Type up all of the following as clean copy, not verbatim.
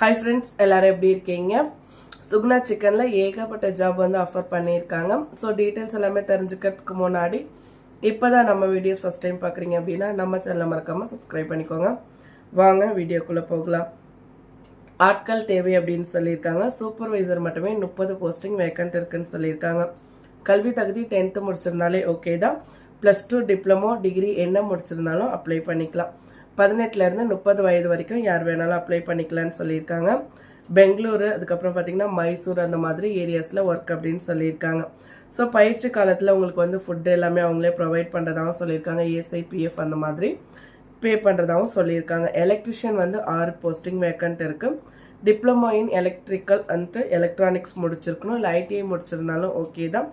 Hi friends, எல்லாரும் எப்படி இருக்கீங்க? சுகுணா சிக்கன்ல ஏகப்பட்ட ஜாப் வந்து ஆஃபர் பண்ணியிருக்காங்க. ஸோ டீட்டெயில்ஸ் எல்லாமே தெரிஞ்சுக்கிறதுக்கு முன்னாடி இப்போதான் நம்ம வீடியோஸ் ஃபர்ஸ்ட் டைம் பார்க்குறீங்க அப்படின்னா நம்ம சேனலை மறக்காமல் சப்ஸ்கிரைப் பண்ணிக்கோங்க. வாங்க வீடியோக்குள்ளே போகலாம். ஆட்கள் தேவை அப்படின்னு சொல்லியிருக்காங்க. சூப்பர்வைசர் மட்டுமே 30 போஸ்டிங் வேக்கண்ட் இருக்குன்னு சொல்லியிருக்காங்க. கல்வி தகுதி 10th முடிச்சிருந்தாலே ஓகே தான். +2 டிப்ளமோ டிகிரி என்ன முடிச்சிருந்தாலும் அப்ளை பண்ணிக்கலாம். 18லேருந்து 30 வயது வரைக்கும் யார் வேணாலும் அப்ளை பண்ணிக்கலான்னு சொல்லியிருக்காங்க. பெங்களூரு, அதுக்கப்புறம் பார்த்தீங்கன்னா மைசூர், அந்த மாதிரி ஏரியாஸில் ஒர்க் அப்படின்னு சொல்லியிருக்காங்க. ஸோ பயிற்சி காலத்தில் உங்களுக்கு வந்து ஃபுட்டு எல்லாமே அவங்களே ப்ரொவைட் பண்ணுறதாகவும் சொல்லியிருக்காங்க. ESI PF அந்த மாதிரி பே பண்ணுறதாகவும் சொல்லியிருக்காங்க. எலக்ட்ரிஷியன் வந்து 6 போஸ்டிங் வேக்கண்ட் இருக்குது. Diploma in electrical and electronics முடிச்சிருக்கணும். இல்லை ITI முடிச்சிருந்தாலும் ஓகே தான்.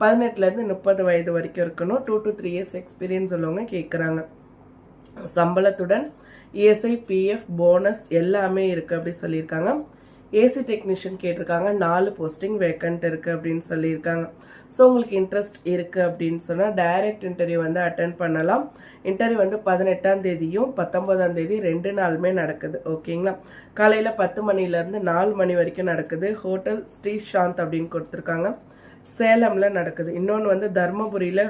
18லேருந்து 30 வயது வரைக்கும் இருக்கணும். 2 to 3 years எக்ஸ்பீரியன்ஸ் உள்ளவங்க கேட்குறாங்க. சம்பளத்துடன் ESI PF போனஸ் எல்லாமே இருக்குது அப்படி சொல்லியிருக்காங்க. ஏசி டெக்னீஷியன் கேட்டிருக்காங்க. 4 போஸ்டிங் வேக்கண்ட் இருக்குது அப்படின்னு சொல்லியிருக்காங்க. ஸோ உங்களுக்கு இன்ட்ரெஸ்ட் இருக்குது அப்படின்னு சொன்னால் டைரக்ட் இன்டர்வியூ வந்து அட்டென்ட் பண்ணலாம். இன்டர்வியூ வந்து 18ஆம் தேதியும் 19ஆம் தேதி 2 நாளுமே நடக்குது. ஓகேங்களா? காலையில் 10 மணிலேருந்து 4 மணி வரைக்கும் நடக்குது. ஹோட்டல் ஸ்ரீ சாந்த் அப்படின்னு கொடுத்துருக்காங்க. சேலமில் நடக்குது. இன்னொன்று வந்து தர்மபுரியில்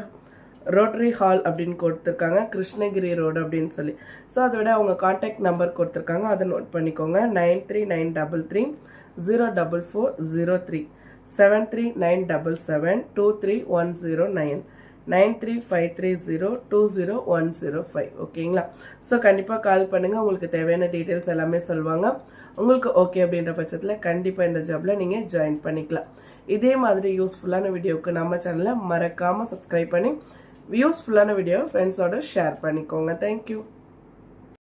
ரோட்டரி ஹால் அப்படின்னு கொடுத்துருக்காங்க. கிருஷ்ணகிரி ரோடு அப்படின்னு சொல்லி. ஸோ அதோட அவங்க கான்டாக்ட் நம்பர் கொடுத்துருக்காங்க. அதை நோட் பண்ணிக்கோங்க. 9393304403 73977231009 9353020105. ஓகேங்களா? ஸோ கண்டிப்பாக கால் பண்ணுங்கள். உங்களுக்கு தேவையான டீட்டெயில்ஸ் எல்லாமே சொல்லுவாங்க. உங்களுக்கு ஓகே அப்படின்ற பட்சத்தில் கண்டிப்பாக இந்த ஜாபில் நீங்கள் ஜாயின் பண்ணிக்கலாம். இதே மாதிரி யூஸ்ஃபுல்லான வீடியோவுக்கு நம்ம சேனலை மறக்காமல் சப்ஸ்கிரைப் பண்ணி யூஸ்ஃபுல்லான வீடியோ ஃப்ரெண்ட்ஸோட ஷேர் பண்ணிக்கோங்க. தேங்க்யூ.